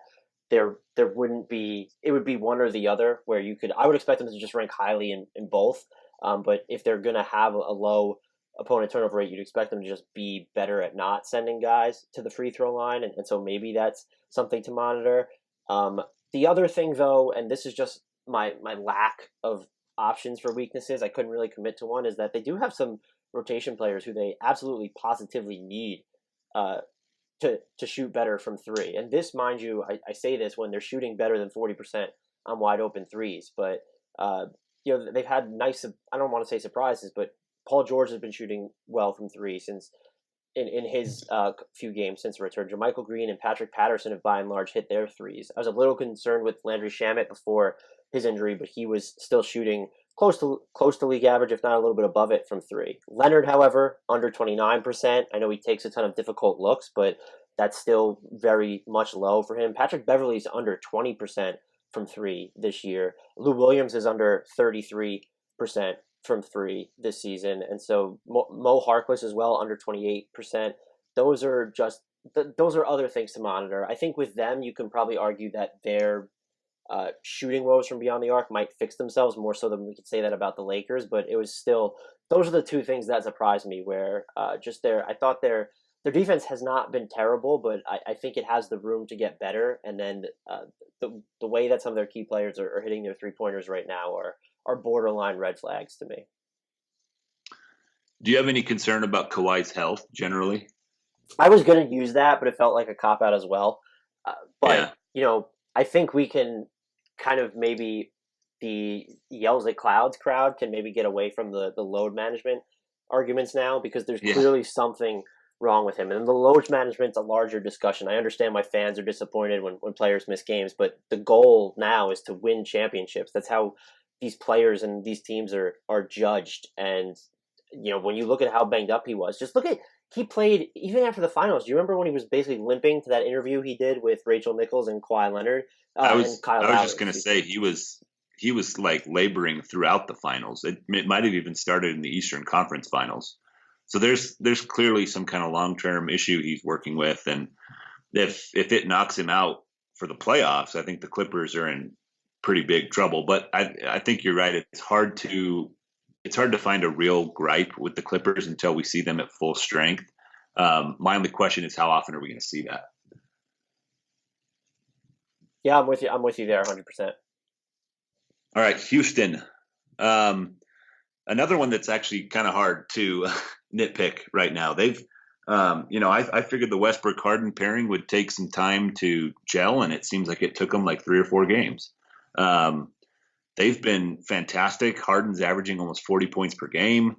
there wouldn't be, it would be one or the other, where I would expect them to just rank highly in both. But if they're going to have a low opponent turnover rate, you'd expect them to just be better at not sending guys to the free throw line. And so maybe that's something to monitor. The other thing, though, and this is just my lack of options for weaknesses, I couldn't really commit to one, is that they do have some rotation players who they absolutely positively need to shoot better from three. And this, mind you, I say this when they're shooting better than 40% on wide open threes. But they've had nice, I don't want to say surprises, but Paul George has been shooting well from three since in his few games since return. JaMychal Green and Patrick Patterson have by and large hit their threes. I was a little concerned with Landry Shamet before his injury, but he was still shooting close to league average, if not a little bit above it from three. Leonard, however, under 29%. I know he takes a ton of difficult looks, but that's still very much low for him. Patrick Beverley's under 20% from three this year. Lou Williams is under 33% from three this season. And so Mo Harkless as well, under 28%. Those are other things to monitor. I think with them, you can probably argue that their shooting woes from beyond the arc might fix themselves more so than we could say that about the Lakers. But it was still, those are the two things that surprised me, where I thought their defense has not been terrible, but I think it has the room to get better. And then the way that some of their key players are hitting their 3-pointers right now are borderline red flags to me. Do you have any concern about Kawhi's health generally? I was going to use that, but it felt like a cop-out as well. I think we can kind of, maybe the yells at clouds crowd can maybe get away from the load management arguments now, because there's clearly something wrong with him. And the load management's a larger discussion. I understand why fans are disappointed when players miss games, but the goal now is to win championships. That's how these players and these teams are judged. And when you look at how banged up he was, just look at he played even after the finals. Do you remember when he was basically limping to that interview he did with Rachel Nichols and Kawhi Leonard and Kyle I was Lowry? just gonna say he was like laboring throughout the finals. It might have even started in the Eastern Conference Finals. So there's clearly some kind of long term issue he's working with, and if it knocks him out for the playoffs, I think the Clippers are in pretty big trouble. But I think you're right. It's hard to find a real gripe with the Clippers until we see them at full strength. My only question is how often are we going to see that? Yeah, I'm with you. I'm with you there, 100%. All right, Houston. Another one that's actually kind of hard to nitpick right now. I figured the Westbrook Harden pairing would take some time to gel, and it seems like it took them like 3 or 4 games. They've been fantastic. Harden's averaging almost 40 points per game.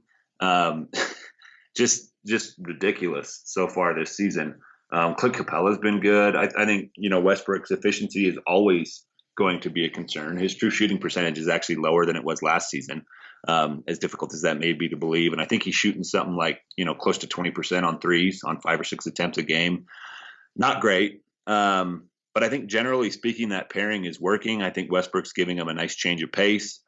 Just ridiculous so far this season. Clint Capella's been good. I think Westbrook's efficiency is always going to be a concern. His true shooting percentage is actually lower than it was last season, as difficult as that may be to believe. And I think he's shooting something like close to 20% on threes on 5 or 6 attempts a game. Not great, but I think generally speaking, that pairing is working. I think Westbrook's giving him a nice change of pace.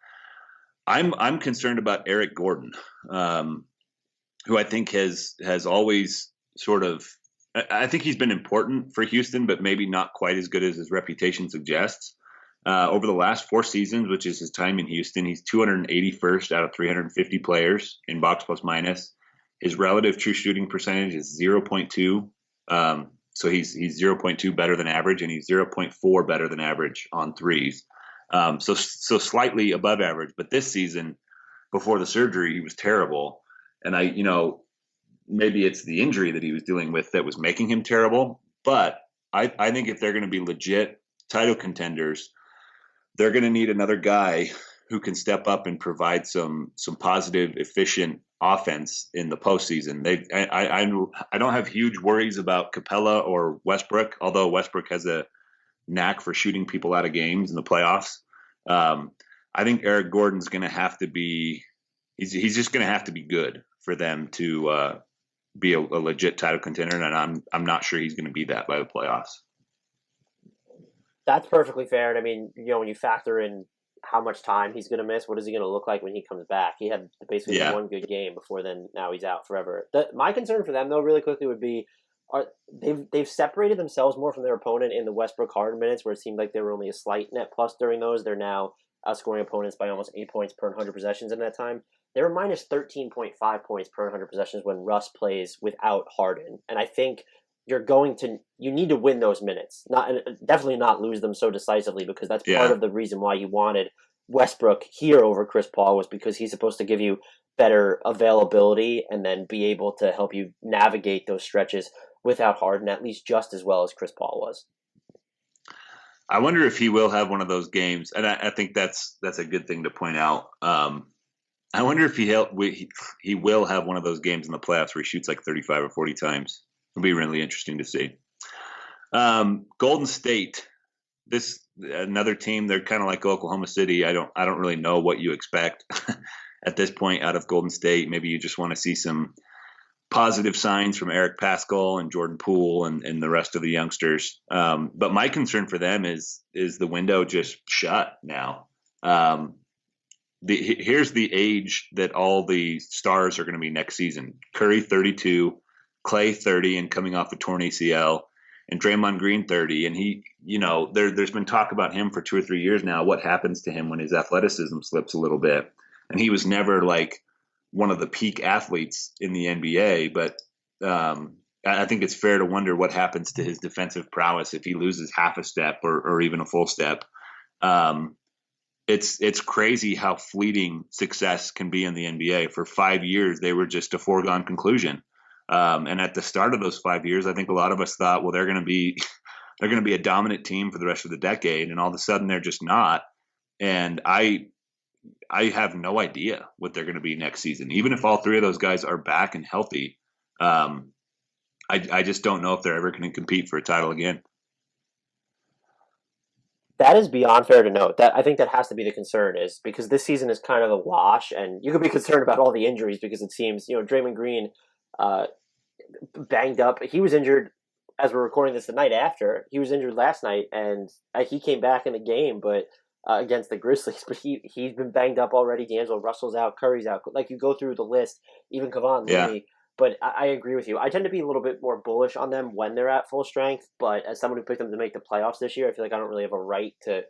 I'm concerned about Eric Gordon, who I think has always sort of. I think he's been important for Houston, but maybe not quite as good as his reputation suggests. Over the last 4 seasons, which is his time in Houston, he's 281st out of 350 players in box plus minus. His relative true shooting percentage is 0.2. So he's 0.2 better than average, and he's 0.4 better than average on threes. So slightly above average. But this season, before the surgery, he was terrible. And maybe it's the injury that he was dealing with that was making him terrible. But I think if they're going to be legit title contenders, they're going to need another guy who can step up and provide some positive, efficient offense in the postseason. I don't have huge worries about Capella or Westbrook, although Westbrook has a knack for shooting people out of games in the playoffs. I think Eric Gordon's going to have to be. He's just going to have to be good for them to be a legit title contender, and I'm not sure he's going to be that by the playoffs. That's perfectly fair. And I mean, when you factor in how much time he's going to miss, what is he going to look like when he comes back? He had basically one good game before then. Now he's out forever. My concern for them, though, really quickly would be, they've separated themselves more from their opponent in the Westbrook Harden minutes, where it seemed like they were only a slight net plus during those. They're now outscoring opponents by almost 8 points per 100 possessions in that time. They were minus 13.5 points per 100 possessions when Russ plays without Harden. And I think you need to win those minutes. Definitely not lose them so decisively, because that's part of the reason why you wanted Westbrook here over Chris Paul, was because he's supposed to give you better availability and then be able to help you navigate those stretches without Harden at least just as well as Chris Paul was. I wonder if he will have one of those games, and I think that's a good thing to point out. I wonder if he will have one of those games in the playoffs where he shoots like 35 or 40 times. It'll be really interesting to see. Golden State, another team. They're kind of like Oklahoma City. I don't really know what you expect at this point out of Golden State. Maybe you just want to see some positive signs from Eric Pascal and Jordan Poole and the rest of the youngsters. But my concern for them is the window just shut now. Here's the age that all the stars are going to be next season. Curry 32, Clay 30 and coming off the torn ACL, and Draymond Green 30. And there's been talk about him for 2 or 3 years now. What happens to him when his athleticism slips a little bit? And he was never like one of the peak athletes in the NBA, but I think it's fair to wonder what happens to his defensive prowess if he loses half a step or even a full step. It's crazy how fleeting success can be in the NBA. For 5 years, they were just a foregone conclusion. And at the start of those 5 years, I think a lot of us thought, well, they're going to be a dominant team for the rest of the decade, and all of a sudden they're just not. And I have no idea what they're going to be next season. Even if all 3 of those guys are back and healthy, I just don't know if they're ever going to compete for a title again. That is beyond fair to note. That I think that has to be the concern, is because this season is kind of a wash, and you could be concerned about all the injuries because it seems Draymond Green uh, banged up. He was injured as we're recording this the night after. He was injured last night, and he came back in the game, but against the Grizzlies. But he's been banged up already. D'Angelo Russell's out, Curry's out. Like you go through the list, even Kevon Yeah. Looney. But I agree with you. I tend to be a little bit more bullish on them when they're at full strength. But as someone who picked them to make the playoffs this year, I feel like I don't really have a right to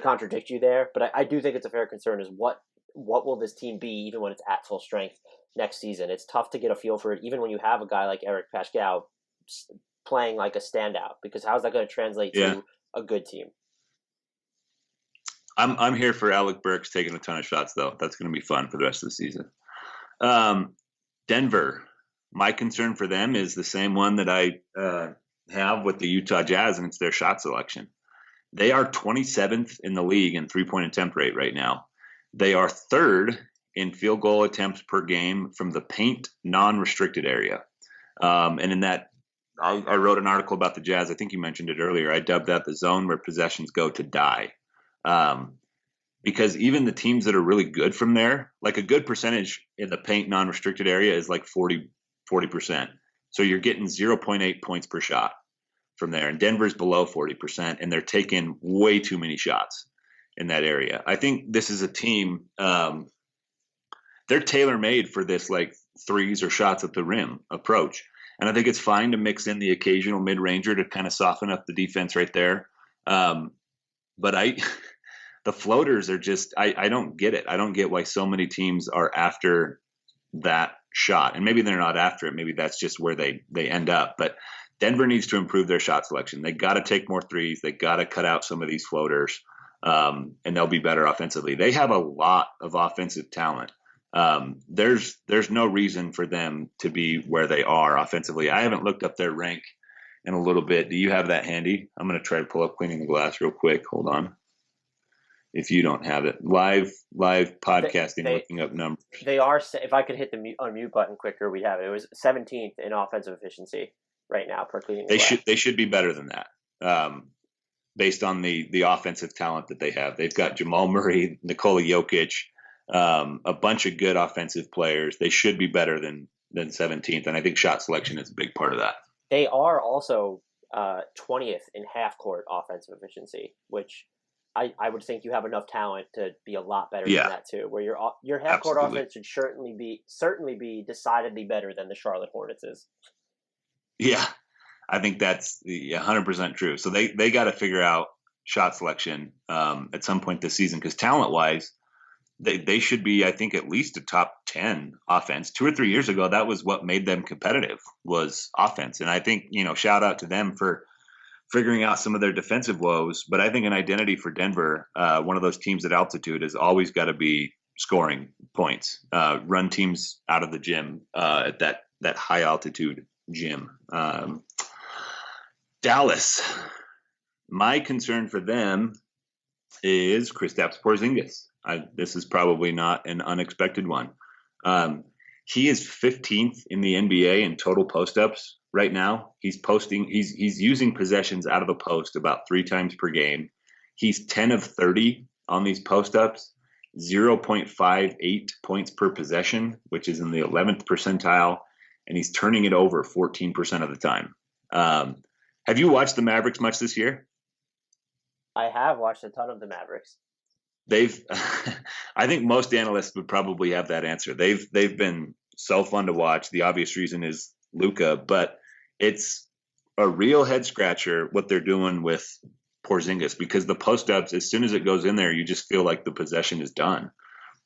contradict you there. But I do think it's a fair concern. Is what will this team be even when it's at full strength next season? It's tough to get a feel for it, even when you have a guy like Eric Paschal playing like a standout. Because how's that going to translate to a good team? I'm here for Alec Burks taking a ton of shots, though. That's going to be fun for the rest of the season. Denver, my concern for them is the same one that I have with the Utah Jazz, and it's their shot selection. They are 27th in the league in three-point attempt rate right now. They are third in field goal attempts per game from the paint non-restricted area. And in that, I wrote an article about the Jazz. I think you mentioned it earlier. I dubbed that the zone where possessions go to die. Because even the teams that are really good from there, like a good percentage in the paint non-restricted area is like 40%. So you're getting 0.8 points per shot from there. And Denver's below 40%, and they're taking way too many shots in that area. I think this is a team, they're tailor-made for this like threes or shots at the rim approach. And I think it's fine to mix in the occasional mid-ranger to kind of soften up the defense right there. But the floaters are just, I don't get it. I don't get why so many teams are after that shot. And maybe they're not after it. Maybe that's just where they end up. But Denver needs to improve their shot selection. They got to take more threes. They got to cut out some of these floaters, and they'll be better offensively. They have a lot of offensive talent. There's no reason for them to be where they are offensively. I haven't looked up their rank in a little bit. Do you have that handy? I'm going to try to pull up Cleaning the Glass real quick. Hold on. If you don't have it, live podcasting, looking up numbers. They are. If I could hit the unmute button quicker, we'd have it. It was 17th in offensive efficiency right now per Cleaning the Glass. They should be better than that, based on the offensive talent that they have. They've got Jamal Murray, Nikola Jokic, a bunch of good offensive players. They should be better than 17th, and I think shot selection is a big part of that. They are also 20th in half court offensive efficiency, which I would think you have enough talent to be a lot better than that too. Where your half court offense should certainly be decidedly better than the Charlotte Hornets is. Yeah, I think that's 100% true. So they got to figure out shot selection at some point this season, because talent wise, they should be, I think, at least a top 10 offense. 2 or 3 years ago, that was what made them competitive, was offense. And I think, shout out to them for figuring out some of their defensive woes. But I think an identity for Denver, one of those teams at altitude, has always got to be scoring points, run teams out of the gym at that high altitude gym. Dallas, my concern for them is Kristaps Porzingis. This is probably not an unexpected one. He is 15th in the NBA in total post-ups right now. He's using possessions out of the post about 3 times per game. He's 10 of 30 on these post-ups, 0.58 points per possession, which is in the 11th percentile, and he's turning it over 14% of the time. Have you watched the Mavericks much this year? I have watched a ton of the Mavericks. I think most analysts would probably have that answer. They've been so fun to watch. The obvious reason is Luka, but it's a real head scratcher what they're doing with Porzingis, because the post ups, as soon as it goes in there, you just feel like the possession is done,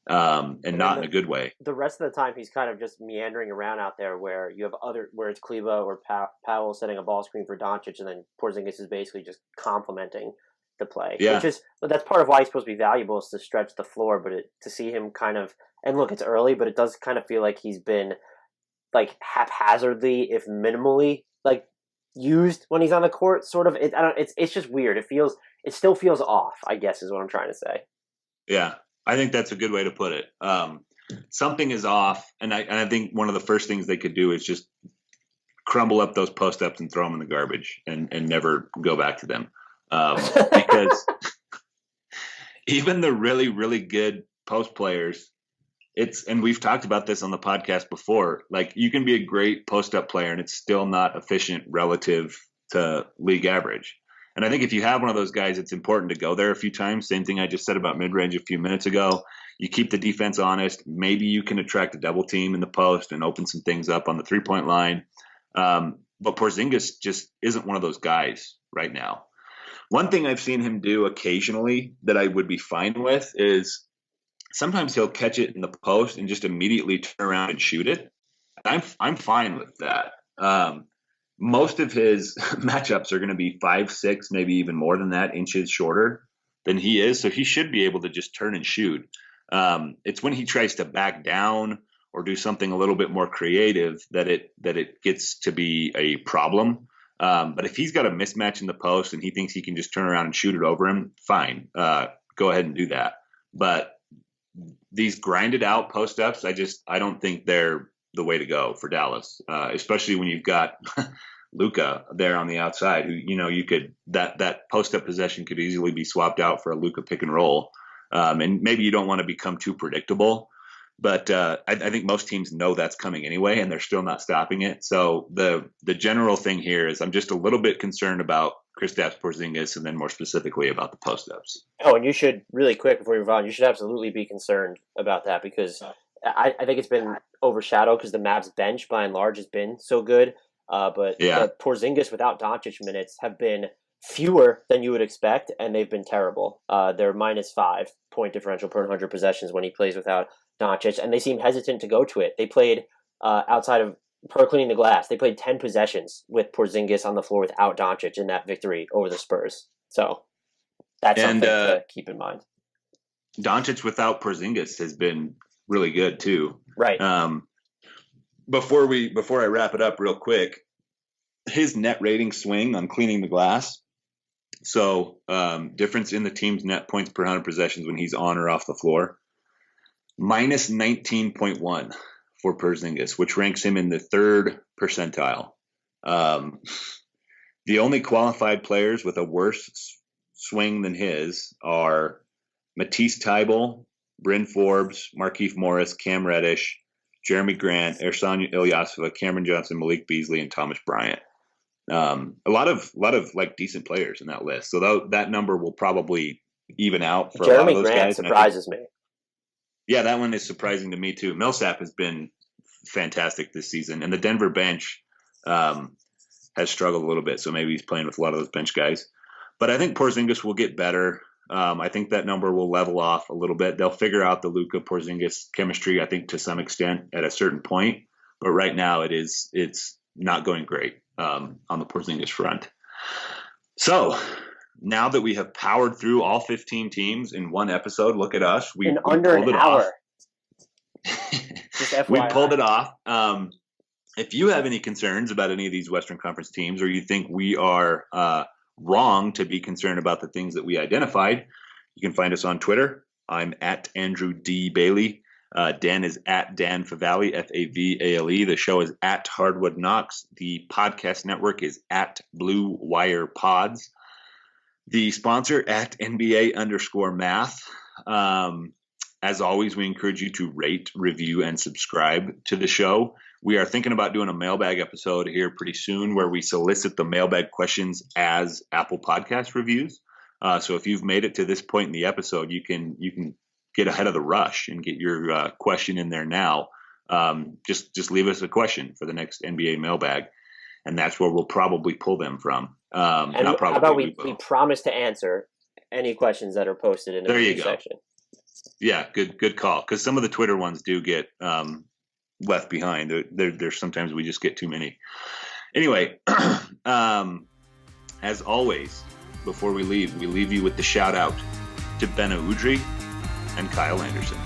and not in a good way. The rest of the time, he's kind of just meandering around out there, where you have where it's Kleba or Powell setting a ball screen for Doncic, and then Porzingis is basically just complimenting the play. Yeah. That's part of why he's supposed to be valuable, is to stretch the floor. But to see him kind of, and look, it's early, but it does kind of feel like he's been like haphazardly, if minimally, like used when he's on the court. Sort of. It's just weird. It still feels off, I guess, is what I'm trying to say. Yeah, I think that's a good way to put it. Something is off, and I think one of the first things they could do is just crumble up those post-ups and throw them in the garbage and never go back to them. Because even the really, really good post players, and we've talked about this on the podcast before, like you can be a great post-up player and it's still not efficient relative to league average. And I think if you have one of those guys, it's important to go there a few times. Same thing I just said about mid-range a few minutes ago. You keep the defense honest. Maybe you can attract a double team in the post and open some things up on the three-point line. But Porzingis just isn't one of those guys right now. One thing I've seen him do occasionally that I would be fine with is sometimes he'll catch it in the post and just immediately turn around and shoot it. I'm fine with that. Most of his matchups are going to be 5'6", maybe even more than that, inches shorter than he is. So he should be able to just turn and shoot. It's when he tries to back down or do something a little bit more creative that it gets to be a problem. But if he's got a mismatch in the post and he thinks he can just turn around and shoot it over him, fine. Go ahead and do that. But these grinded out post ups, I don't think they're the way to go for Dallas, especially when you've got Luka there on the outside, who, you could, that post up possession could easily be swapped out for a Luka pick and roll. And maybe you don't want to become too predictable, but I think most teams know that's coming anyway, and they're still not stopping it. So the general thing here is I'm just a little bit concerned about Kristaps Porzingis, and then more specifically about the post-ups. Oh, and you should, really quick before you move on, you should absolutely be concerned about that, because I think it's been overshadowed because the Mavs bench, by and large, has been so good. But Porzingis without Doncic minutes have been fewer than you would expect, and they've been terrible. They're -5 point differential per 100 possessions when he plays without Doncic, and they seem hesitant to go to it. They played outside of per cleaning the glass. They played 10 possessions with Porzingis on the floor without Doncic in that victory over the Spurs. So that's something to keep in mind. Doncic without Porzingis has been really good too. Right. Before I wrap it up real quick, his net rating swing on cleaning the glass. So difference in the team's net points per 100 possessions when he's on or off the floor. -19.1 for Porzingis, which ranks him in the 3rd percentile. The only qualified players with a worse swing than his are Matisse Thybulle, Bryn Forbes, Markieff Morris, Cam Reddish, Jeremy Grant, Ersan Ilyasova, Cameron Johnson, Malik Beasley, and Thomas Bryant. A lot of like decent players in that list. So that number will probably even out for Jeremy a lot of those Grant guys. surprises me. Yeah, that one is surprising to me too. Millsap has been fantastic this season, and the Denver bench has struggled a little bit. So maybe he's playing with a lot of those bench guys. But I think Porzingis will get better. I think that number will level off a little bit. They'll figure out the Luka Porzingis chemistry, I think, to some extent at a certain point. But right now, it's not going great on the Porzingis front. So now that we have powered through all 15 teams in one episode, look at us. We under pulled an it hour. Off. We pulled it off. If you have any concerns about any of these Western Conference teams, or you think we are wrong to be concerned about the things that we identified, you can find us on Twitter. I'm at Andrew D. Bailey. Dan is at Dan Favale, Favale. The show is at Hardwood Knocks. The podcast network is at Blue Wire Pods. The sponsor at NBA_math. As always, we encourage you to rate, review, and subscribe to the show. We are thinking about doing a mailbag episode here pretty soon where we solicit the mailbag questions as Apple Podcast reviews. So if you've made it to this point in the episode, you can get ahead of the rush and get your question in there now. Just leave us a question for the next NBA mailbag, and that's where we'll probably pull them from. And how about we promise to answer any questions that are posted in the review section. Yeah, good call. Because some of the Twitter ones do get left behind. There's sometimes we just get too many. Anyway, as always, before we leave you with the shout out to Beno Udrih and Kyle Anderson.